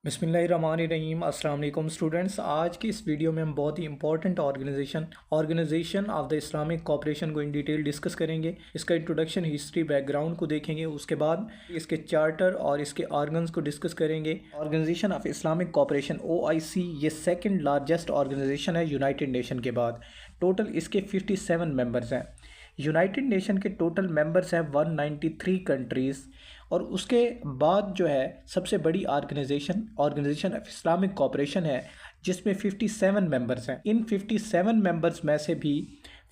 बिस्मिल्लाहिर्रहमानिर्रहीम अस्सलाम वालेकुम स्टूडेंट्स। आज की इस वीडियो में हम बहुत ही important Organisation of the Islamic Cooperation को इन डिटेल डिस्कस करेंगे। इसका इंट्रोडक्शन, हिस्ट्री, बैकग्राउंड को देखेंगे। उसके बाद इसके चार्टर और इसके ऑर्गन्स को डिस्कस करेंगे। Organisation of Islamic cooperation OIC ये सेकंड लार्जेस्ट ऑर्गेनाइजेशन है यूनाइटेड नेशन के बाद। टोटल इसके 57 मेंबर्स हैं। यूनाइटेड नेशन के टोटल मेंबर्स हैं 193 कंट्रीज़। और उसके बाद जो है सबसे बड़ी ऑर्गेनाइजेशन ऑफ इस्लामिक कॉपरेशन है, जिसमें 57 मेंबर्स हैं। इन 57 मेंबर्स में से भी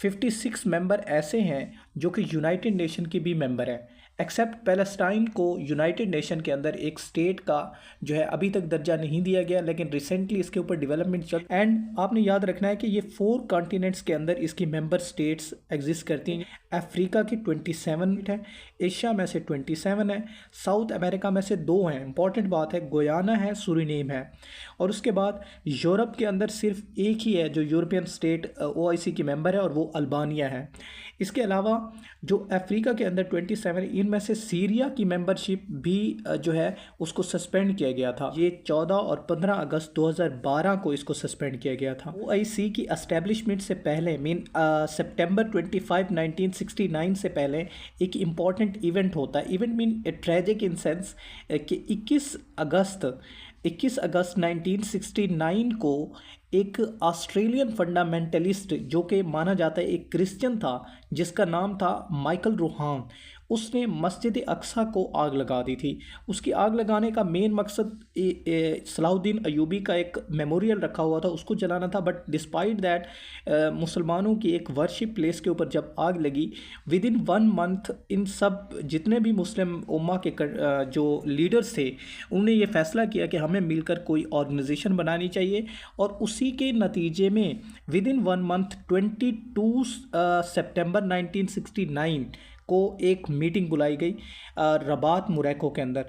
56 मेंबर ऐसे हैं जो कि यूनाइटेड नेशन के भी मेंबर हैं, एक्सेप्ट पैलेस्टाइन को यूनाइटेड नेशन के अंदर एक स्टेट का जो है अभी तक दर्जा नहीं दिया गया, लेकिन रिसेंटली इसके ऊपर डेवलपमेंट चल। एंड आपने याद रखना है कि ये 4 कॉन्टिनेंट्स के अंदर इसकी मेंबर स्टेट्स एग्जिस्ट करती हैं। अफ्रीका की 27 है, एशिया में से 27 है, साउथ अमेरिका में से 2 हैं। इंपॉर्टेंट बात है, गोयाना है, सुरीनेम है। और उसके बाद यूरोप के अंदर सिर्फ एक ही है जो यूरोपियन स्टेट OIC की मेंबर है, और वो अल्बानिया है। इसके अलावा जो अफ्रीका के अंदर 27, इनमें से सीरिया की मेंबरशिप भी जो है उसको सस्पेंड किया गया था। ये 14 और 15 अगस्त 2012 को इसको सस्पेंड किया गया था। OIC की एस्टेब्लिशमेंट से पहले सितंबर 25, 1969 से पहले एक इम्पॉर्टेंट इवेंट होता है। Event mean tragic in sense कि 21 अगस्त 1969 को एक ऑस्ट्रेलियन फंडामेंटलिस्ट, जो कि माना जाता है एक क्रिश्चियन था, जिसका नाम था माइकल रूहान, उसने मस्जिद अक्सा को आग लगा दी थी। उसकी आग लगाने का मेन मकसद सलाहुद्दीन अयूबी का एक मेमोरियल रखा हुआ था, उसको जलाना था। बट डिस्पाइट दैट मुसलमानों की एक वर्शिप प्लेस के ऊपर जब आग लगी, विद इन 1 मंथ इन सब जितने भी मुस्लिम उम्मा के जो लीडर्स थे, उन्होंने ये फैसला किया कि हमें मिलकर कोई ऑर्गेनाइजेशन बनानी चाहिए। और उसी के नतीजे में विद इन 1 मंथ 22 सितंबर 1969 को एक मीटिंग बुलाई गई रबात मोरक्को के अंदर।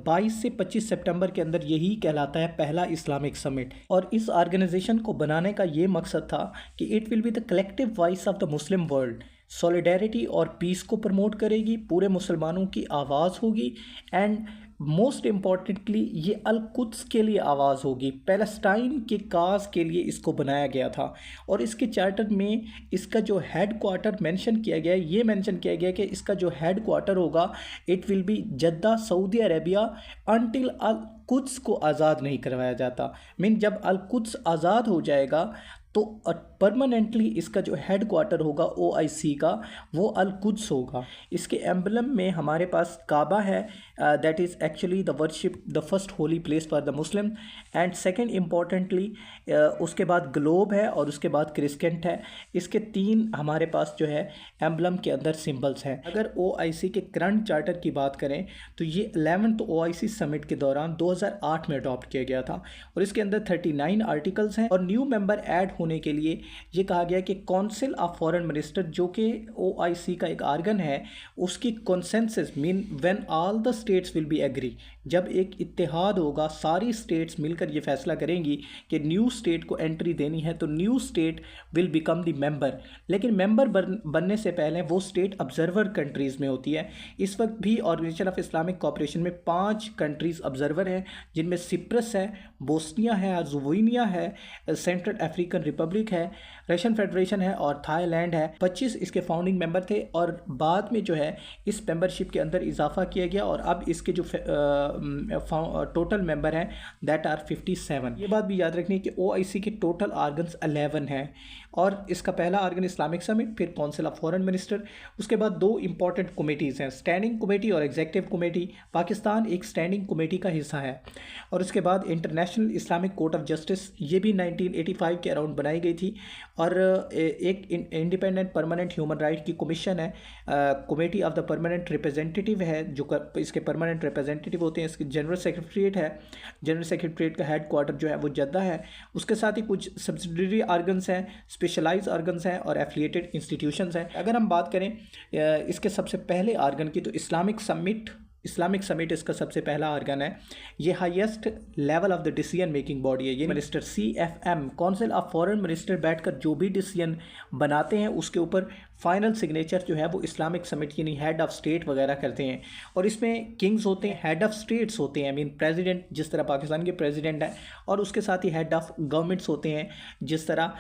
22 से 25 सितंबर के अंदर यही कहलाता है पहला इस्लामिक समिट। और इस ऑर्गेनाइजेशन को बनाने का ये मकसद था कि it will be the collective voice of the Muslim world, solidarity और पीस को प्रमोट करेगी, पूरे मुसलमानों की आवाज़ होगी, एंड मोस्ट इम्पॉर्टेंटली ये अल कुद्स के लिए आवाज़ होगी। पैलेस्टाइन के काज के लिए इसको बनाया गया था। और इसके चार्टर में इसका जो हेड क्वार्टर मेंशन किया गया है, ये मेंशन किया गया है कि इसका जो हेड क्वार्टर होगा it will be Jeddah, Saudi Arabia, until Al Quds को आज़ाद नहीं करवाया जाता। मीन जब अल कुद्स आज़ाद हो जाएगा तो परमानेंटली इसका जो हेड क्वार्टर होगा OIC का, वो अल कुद्स होगा। इसके एम्बलम में हमारे पास काबा है, that is actually the worship the first holy place for the Muslim. And second importantly उसके बाद ग्लोब है, और उसके बाद क्रिस्केंट है। इसके 3 हमारे पास जो है एम्बलम के अंदर सिंबल्स हैं। अगर OIC के करंट चार्टर की बात करें तो ये 11th OIC समिट के दौरान 2008 में अडॉप्ट किया गया था, और इसके अंदर 39 आर्टिकल्स हैं। और न्यू मेंबर ऐड होने के लिए ये कहा गया कि काउंसिल ऑफ फॉरेन मिनिस्टर, जो कि OIC का एक आर्गन है, उसकी consensus mean when all the states will be agree, जब एक इत्तेहाद होगा, सारी स्टेट्स मिलकर ये फैसला करेंगी कि न्यू स्टेट को एंट्री देनी है, तो new state will become the member. लेकिन मेंबर बनने से पहले वो स्टेट ऑब्जर्वर कंट्रीज़ में होती है। इस वक्त भी ऑर्गेनाइजेशन ऑफ इस्लामिक कॉपरेशन में 5 कंट्रीज़ ऑब्जर्वर हैं, जिनमें सिप्रस है, बोस्निया है, अर्ज़ेगोविना है, सेंट्रल अफ्रीकन रिपब्लिक है, रशियन फेडरेशन है, और थाईलैंड है। 25 इसके फाउंडिंग मेंबर थे, और बाद में जो है इस मेंबरशिप के अंदर इजाफा किया गया, और अब इसके जो टोटल मेंबर हैं दैट आर 57। ये बात भी याद रखनी है कि OIC के टोटल आर्गन्स 11 हैं, और इसका पहला आर्गन इस्लामिक समिट, फिर काउंसिल ऑफ फॉरेन मिनिस्टर, उसके बाद 2 इंपॉर्टेंट कमेटीज़ हैं, स्टैंडिंग कमेटी और एग्जीक्यूटिव कमेटी। पाकिस्तान एक स्टैंडिंग कमेटी का हिस्सा है। और उसके बाद international Islamic court of justice, ये भी 1985 के अराउंड बनाई गई थी। और एक इंडिपेंडेंट परमानेंट ह्यूमन राइट की कमीशन है, committee of the permanent representative है, जो इसके परमानेंट रिप्रेजेंटेटिव होते हैं। इसकी जनरल सेक्रेटरीट है, जनरल सेक्रेटरीट का हेड क्वार्टर जो है वो जद्दा है। उसके साथ ही कुछ सब्सिडरी आर्गन्स हैं, स्पेशलाइज आर्गन्स हैं, और एफिलिएटेड इंस्टीट्यूशंस हैं। अगर हम बात करें इसके सबसे पहले आर्गन की, तो इस्लामिक समिट इसका सबसे पहला आर्गन है। ये highest level of the decision making body है। ये minister CFM, council of foreign minister, बैठकर जो भी डिसीजन बनाते हैं उसके ऊपर फाइनल सिग्नेचर जो है वो इस्लामिक समिट यानी हेड ऑफ स्टेट वगैरह करते हैं। और इसमें किंग्स होते हैं, हेड ऑफ स्टेट्स होते हैं, मीन प्रेसिडेंट जिस तरह पाकिस्तान के प्रेसिडेंट हैं, और उसके साथ ही हेड ऑफ गवर्नमेंट्स होते हैं जिस तरह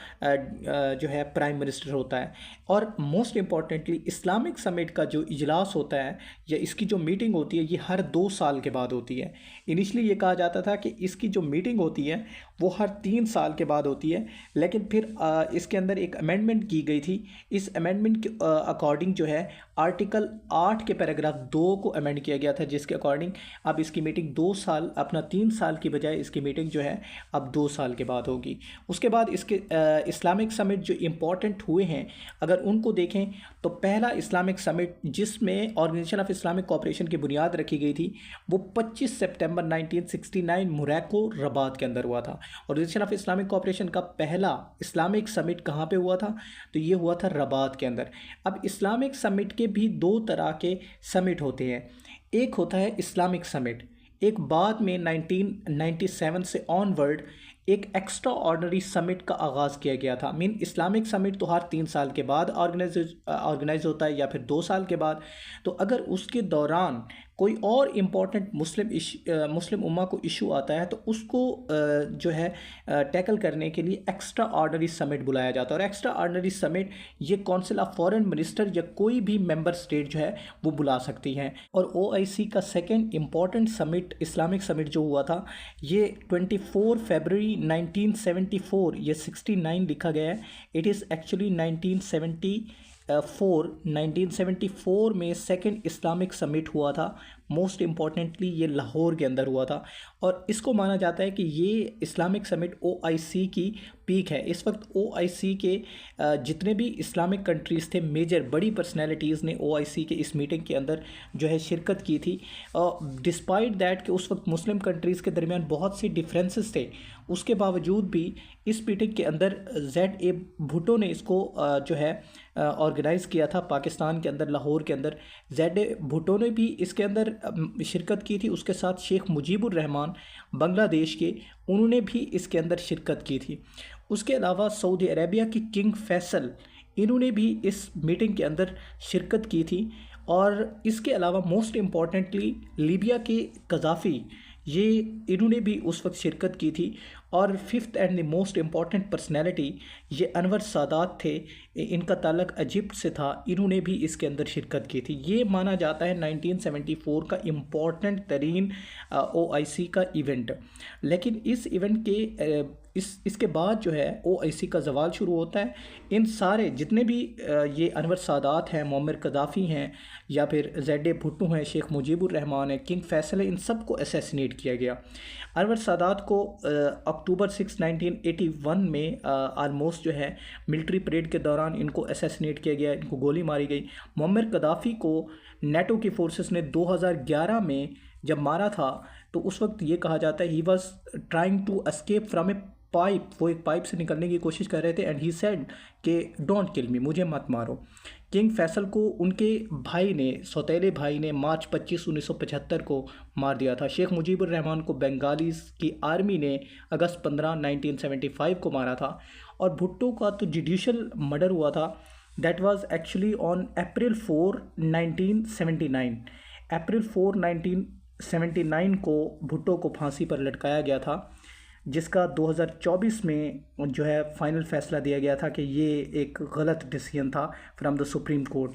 जो है प्राइम मिनिस्टर होता है। और मोस्ट इम्पॉर्टेंटली इस्लामिक समिट का जो इजलास होता है या इसकी जो मीटिंग होती है ये हर 2 साल के बाद होती है। इनिशली ये कहा जाता था कि इसकी जो मीटिंग होती है वो हर 3 साल के बाद होती है, लेकिन फिर इसके अंदर एक अमेंडमेंट की गई थी। इस अमेंडमेंट के अकॉर्डिंग जो है आर्टिकल 8 के पैराग्राफ 2 को अमेंड किया गया था, जिसके अकॉर्डिंग अब इसकी मीटिंग 2 साल अपना 3 साल की बजाय इसकी मीटिंग जो है अब 2 साल के बाद होगी। उसके बाद इसके इस्लामिक समिट जो इम्पोर्टेंट हुए हैं अगर उनको देखें तो पहला इस्लामिक समिट जिसमें ऑर्गेनाइजेशन ऑफ इस्लामिक कोऑपरेशन की बुनियाद रखी गई थी वो 25 सितंबर 1969 मोरक्को रबात के अंदर हुआ था। ऑर्गेनाइजेशन ऑफ इस्लामिक कोऑपरेशन का पहला इस्लामिक समिट कहाँ पे हुआ था, तो ये हुआ था रबात के अंदर। अब इस्लामिक समिट के भी 2 तरह के समिट होते हैं, एक होता है इस्लामिक समिट, एक बाद में 1997 से ऑनवर्ड एक एक्स्ट्रा ऑर्डिनरी समिट का आगाज़ किया गया था। मीन इस्लामिक समिट तो हर 3 साल के बाद ऑर्गेनाइज होता है या फिर 2 साल के बाद। तो अगर उसके दौरान कोई और इम्पॉर्टेंट मुस्लिम उम्मा को इशू आता है तो उसको जो है टैकल करने के लिए एक्स्ट्रा ऑर्डिनरी समिट बुलाया जाता है। और एक्स्ट्रा ऑर्डिनरी समिट ये काउंसिल ऑफ फॉरेन मिनिस्टर या कोई भी मेंबर स्टेट जो है वो बुला सकती हैं। और OIC का second important summit Islamic summit जो हुआ था ये 24 फरवरी 1974, ये 69 लिखा गया है, इट इज़ एक्चुअली 1974 में सेकेंड इस्लामिक समिट हुआ था। मोस्ट इम्पॉर्टेंटली ये लाहौर के अंदर हुआ था और इसको माना जाता है कि ये इस्लामिक समिट OIC की पीक है। इस वक्त OIC के जितने भी इस्लामिक कंट्रीज़ थे, मेजर बड़ी पर्सनैलिटीज़ ने OIC के इस मीटिंग के अंदर जो है शिरकत की थी। डिस्पाइट दैट कि उस वक्त मुस्लिम कंट्रीज़ के दरमियान बहुत सी डिफरेंसेस थे, उसके बावजूद भी इस मीटिंग के अंदर ZA भुट्टो ने इसको जो है ऑर्गेनाइज़ किया था पाकिस्तान के अंदर, लाहौर के अंदर। ZA भुट्टो ने भी इसके अंदर शिरकत की थी, उसके साथ शेख मुजीबुर रहमान बांग्लादेश के, उन्होंने भी इसके अंदर शिरकत की थी। उसके अलावा सऊदी अरेबिया की किंग फैसल, इन्होंने भी इस मीटिंग के अंदर शिरकत की थी। और इसके अलावा मोस्ट इम्पॉर्टेंटली लीबिया के कज़ाफ़ी, ये इन्होंने भी उस वक्त शिरकत की थी। और fifth and the most important personality ये अनवर सादात थे, इनका ताल्लुक इजिप्ट से था, इन्होंने भी इसके अंदर शिरकत की थी। ये माना जाता है 1974 का इम्पॉर्टेंट तरीन OIC का इवेंट। लेकिन इस इवेंट के इसके बाद जो है OIC का जवाल शुरू होता है। इन सारे जितने भी ये अनवर सादात हैं, मोअम्मर कदाफ़ी हैं, या फिर ZA भुट्टो हैं, शेख मुजीबुर रहमान है, किंग फैसल है, इन सब को असैसिनेट किया गया। अनवर सादात को अक्टूबर 6, 1981 में आलमोस्ट जो है मिलिट्री परेड के दौरान इनको असैसिनेट किया गया, इनको गोली मारी गई। मोअम्मर कदाफ़ी को नेटो की फोर्सेस ने 2011 में जब मारा था तो उस वक्त ये कहा जाता है he was trying to escape from a pipe, वो एक पाइप से निकलने की कोशिश कर रहे थे, एंड ही सेड कि डोंट किल मी, मुझे मत मारो। किंग फैसल को उनके भाई ने, सौतेले भाई ने मार्च 25, 1975 को मार दिया था। शेख मुजीबुर रहमान को बंगालीज की आर्मी ने अगस्त 15, 1975 को मारा था। और भुट्टो का तो जुडिशल मर्डर हुआ था, that was actually on April 4, 1979। अप्रैल 4, 1979 को भुट्टो को फांसी पर लटकाया गया था, जिसका 2024 में जो है फाइनल फैसला दिया गया था कि ये एक गलत डिसीजन था फ्रॉम द सुप्रीम कोर्ट।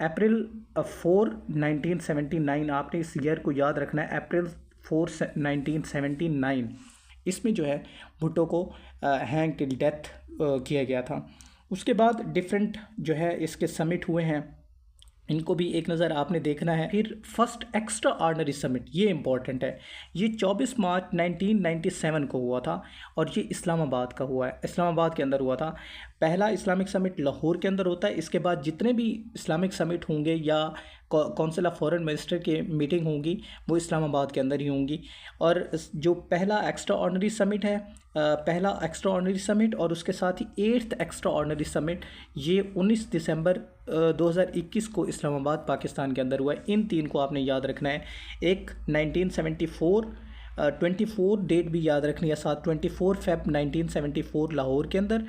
अप्रैल 4, 1979, आपने इस ईयर को याद रखना है, अप्रैल 4, 1979, इसमें जो है भुट्टो को हैंग टिल डेथ किया गया था। उसके बाद डिफरेंट जो है इसके समिट हुए हैं, इनको भी एक नज़र आपने देखना है। फिर फर्स्ट एक्स्ट्रा ऑर्डिनरी समिट, ये इंपॉर्टेंट है, ये 24 मार्च 1997 को हुआ था और ये इस्लामाबाद का हुआ है, इस्लामाबाद के अंदर हुआ था। पहला इस्लामिक समिट लाहौर के अंदर होता है, इसके बाद जितने भी इस्लामिक समिट होंगे या काउंसिल ऑफ फॉरेन मिनिस्टर के मीटिंग होंगी वो इस्लामाबाद के अंदर ही होंगी। और जो पहला एक्स्ट्रा ऑर्डिनरी समिट है, पहला एक्स्ट्रा ऑर्डिनरी समिट और उसके साथ ही 8th एक्स्ट्रा ऑर्डिनरी समिट, ये 19 दिसंबर 2021 को इस्लामाबाद पाकिस्तान के अंदर हुआ है। इन 3 को आपने याद रखना है। एक 1974, 24 डेट भी याद रखनी है साथ, 24 फेब 1974 लाहौर के अंदर,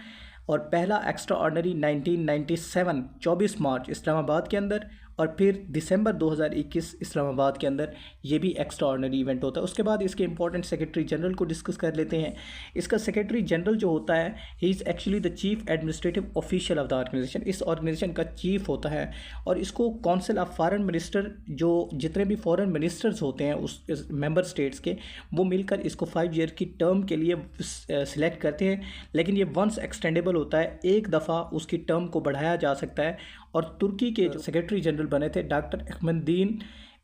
और पहला एक्स्ट्रा ऑर्डनरी 1997 24 मार्च इस्लामाबाद के अंदर, और फिर दिसंबर 2021 इस्लामाबाद के अंदर ये भी एक्स्ट्रा ऑर्डनरी इवेंट होता है। उसके बाद इसके इंपॉर्टेंट सेक्रेटरी जनरल को डिस्कस कर लेते हैं। इसका सेक्रेटरी जनरल जो होता है, he is actually the chief administrative official of the organisation. इस ऑर्गेनाइजेशन का चीफ होता है, और इसको काउंसिल ऑफ फॉरेन मिनिस्टर, जो जितने भी फॉरेन मिनिस्टर्स होते हैं उस मेंबर स्टेट्स के, वो मिलकर इसको 5 ईयर की टर्म के लिए सिलेक्ट करते हैं। लेकिन ये वंस एक्सटेंडेबल होता है, एक दफ़ा उसकी टर्म को बढ़ाया जा सकता है। और तुर्की के जो सेक्रेटरी जनरल बने थे डॉक्टर अहमदीन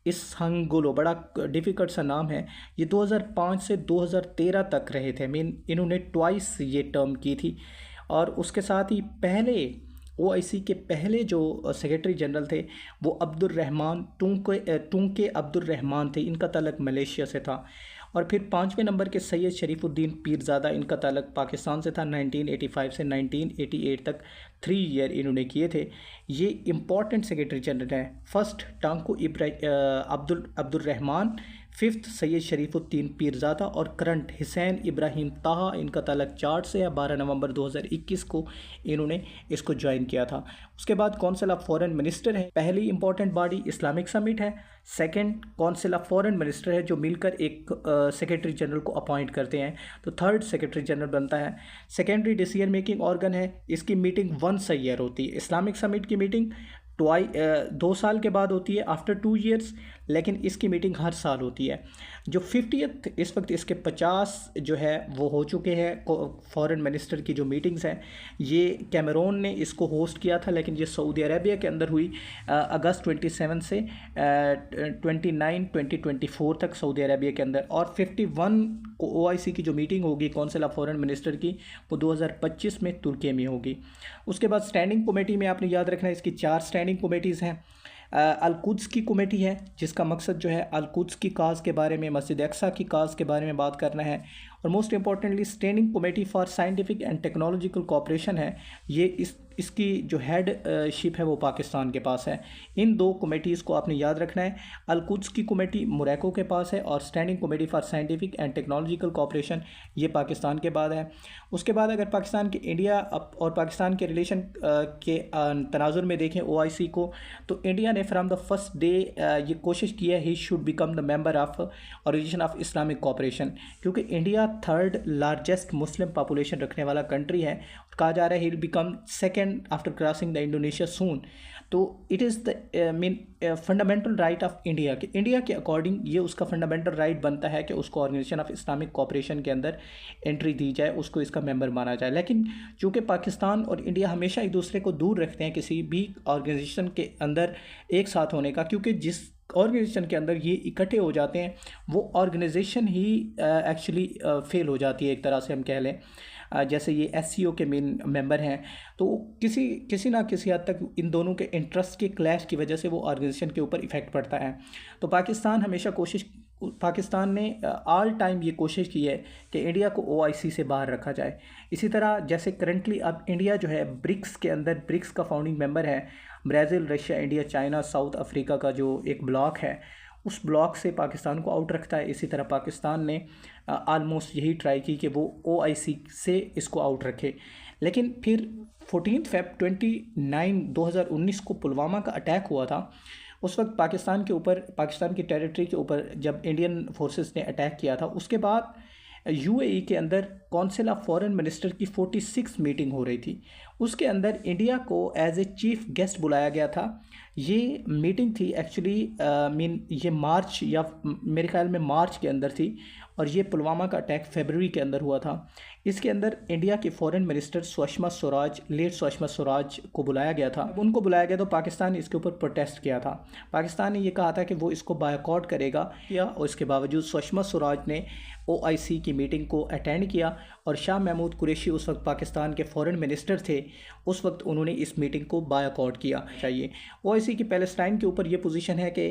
इस्हांगुलो, बड़ा डिफ़िकल्ट सा नाम है, ये 2005 से 2013 तक रहे थे। मीन इन्होंने ट्वाइस ये टर्म की थी। और उसके साथ ही पहले ओआईसी के पहले जो सेक्रेटरी जनरल थे वो अब्दुर्रहमान टूंके अब्दुर्रहमान थे। इनका ताल्लुक मलेशिया से था। और फिर 5वें नंबर के सैयद शरीफुद्दीन पीरज़ादा, इनका ताल्लुक पाकिस्तान से था। 1985 से 1988 तक 3 ईयर इन्होंने किए थे। ये इम्पॉर्टेंट सेक्रेटरी जनरल हैं। First Tunku Abdul Rahman, 5th Syed Sharifuddin Pirzada, और करंट हुसैन इब्राहिम ताहा, इनका ताल्लुक चार्ट से है। 12 नवंबर 2021 को इन्होंने इसको ज्वाइन किया था। उसके बाद काउंसिल ऑफ फॉरेन मिनिस्टर है। पहली इंपॉर्टेंट बॉडी इस्लामिक समिट है। Second council of foreign minister है, जो मिलकर एक सेक्रेटरी जनरल को अपॉइंट करते हैं। तो थर्ड सेक्रेटरी जनरल बनता है। सेकेंडरी डिसीजन मेकिंग ऑर्गन है। इसकी मीटिंग वंस अ ईयर होती है। इस्लामिक समिट की मीटिंग 2 साल के बाद होती है, आफ्टर 2 ईयर्स, लेकिन इसकी मीटिंग हर साल होती है। जो 50th, इस वक्त इसके 50 जो है वो हो चुके हैं फॉरेन मिनिस्टर की जो मीटिंग्स हैं। ये कैमरून ने इसको होस्ट किया था, लेकिन ये सऊदी अरेबिया के अंदर हुई अगस्त 27 से 2024 तक सऊदी अरेबिया के अंदर। और 51 को ओआईसी की जो मीटिंग होगी काउंसिल ऑफ फॉरेन मिनिस्टर की, वो 2025 में तुर्की में होगी। उसके बाद स्टैंडिंग कमेटी में आपने याद रखना है, इसकी 4 स्टैंडिंग कमेटीज़ हैं। अल-कुद्स की कमेटी है, जिसका मकसद जो है अल-कुद्स की काज के बारे में, मस्जिद अक्सा की काज के बारे में बात करना है। और most importantly standing committee for scientific and technological cooperation है। ये इसकी जो हेड शिप है वो पाकिस्तान के पास है। इन 2 कमेटीज़ को आपने याद रखना है। अल-कुद्स की कमेटी मोरक्को के पास है, और standing committee for scientific and technological cooperation ये पाकिस्तान के बाद है। उसके बाद अगर पाकिस्तान के इंडिया और पाकिस्तान के रिलेशन के तनाजुर में देखें ओआईसी को, तो इंडिया ने फ्राम द फर्स्ट डे ये कोशिश की है he should become the member of organisation of Islamic cooperation, क्योंकि India 3rd largest Muslim population रखने वाला कंट्री है। कहा जा रहा है he will become second after crossing the Indonesia soon. तो it is the mean fundamental right of India, कि इंडिया के अकॉर्डिंग ये उसका फंडामेंटल राइट बनता है कि उसको ऑर्गेनाइजेशन ऑफ इस्लामिक कोऑपरेशन के अंदर एंट्री दी जाए, उसको इसका मेंबर माना जाए। लेकिन चूँकि पाकिस्तान और इंडिया हमेशा एक दूसरे को दूर रखते हैं किसी भी ऑर्गेनाइजेशन के अंदर एक साथ होने का, क्योंकि जिस ऑर्गेनाइजेशन के अंदर ये इकट्ठे हो जाते हैं वो ऑर्गेनाइजेशन ही एक्चुअली फेल हो जाती है, एक तरह से हम कह लें। जैसे ये एससीओ के मेन मेंबर हैं, तो किसी ना किसी हद तक इन दोनों के इंटरेस्ट के क्लैश की वजह से वो ऑर्गेनाइजेशन के ऊपर इफ़ेक्ट पड़ता है। तो पाकिस्तान ने ऑल टाइम ये कोशिश की है कि इंडिया को ओआईसी से बाहर रखा जाए। इसी तरह जैसे करंटली अब इंडिया जो है ब्रिक्स के अंदर, ब्रिक्स का फाउंडिंग मेंबर है। Brazil, Russia, India, China, south Africa का जो एक ब्लॉक है, उस ब्लॉक से पाकिस्तान को आउट रखता है। इसी तरह पाकिस्तान ने आलमोस्ट यही ट्राई की कि वो ओआईसी से इसको आउट रखे। लेकिन फिर 14 February 2019 को पुलवामा का अटैक हुआ था। उस वक्त पाकिस्तान की टेरिटरी के ऊपर जब इंडियन फोर्सेस ने अटैक किया था, उसके बाद यूएई के अंदर काउंसिल ऑफ फॉरेन मिनिस्टर की 46 मीटिंग हो रही थी। उसके अंदर इंडिया को एज ए चीफ गेस्ट बुलाया गया था। ये मीटिंग थी एक्चुअली ये मार्च या मेरे ख्याल में मार्च के अंदर थी, और ये पुलवामा का अटैक फरवरी के अंदर हुआ था। इसके अंदर इंडिया के फॉरेन मिनिस्टर सुषमा स्वराज को बुलाया गया था। उनको बुलाया गया तो पाकिस्तान ने इसके ऊपर प्रोटेस्ट किया था। पाकिस्तान ने ये कहा था कि वो इसको बायकॉट करेगा, और इसके बावजूद सुषमा स्वराज ने ओआईसी की मीटिंग को अटेंड किया, और शाह महमूद कुरैशी उस वक्त पाकिस्तान के फॉरेन मिनिस्टर थे। उस वक्त उन्होंने इस मीटिंग को बायकॉट किया। चाहिए ओआईसी की पैलेस्टाइन के ऊपर ये पोजीशन है कि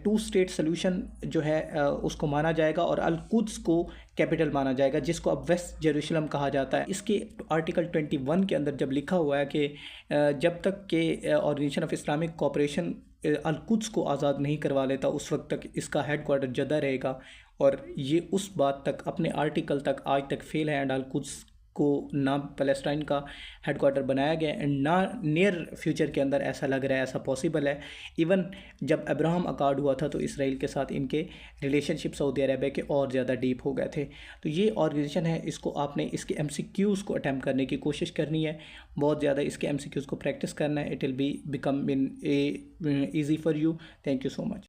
2 स्टेट सोल्यूशन जो है उसको माना जाएगा, और अल-कुद्स को कैपिटल माना जाएगा, जिसको अब वेस्ट जेरूशलम कहा जाता है। इसके आर्टिकल 21 के अंदर जब लिखा हुआ है कि जब तक के organisation of Islamic cooperation Al Quds को आज़ाद नहीं करवा लेता, उस वक्त तक इसका हेडक्वार्टर जद्दा रहेगा। और ये उस बात तक, अपने आर्टिकल तक आज तक फेल है, एंड अल-कुद्स को ना पैलेस्टाइन का हेडक्वार्टर बनाया गया एंड ना नियर फ्यूचर के अंदर ऐसा लग रहा है ऐसा पॉसिबल है। इवन जब अब्राहम अकॉर्ड हुआ था तो इसराइल के साथ इनके रिलेशनशिप सऊदी अरेबिया के और ज़्यादा डीप हो गए थे। तो ये ऑर्गेनाइजेशन है, इसको आपने इसके MCQs को अटैम्प्ट करने की कोशिश करनी है, बहुत ज़्यादा इसके MCQs को प्रैक्टिस करना है। It will be become in easy for you. Thank you so much.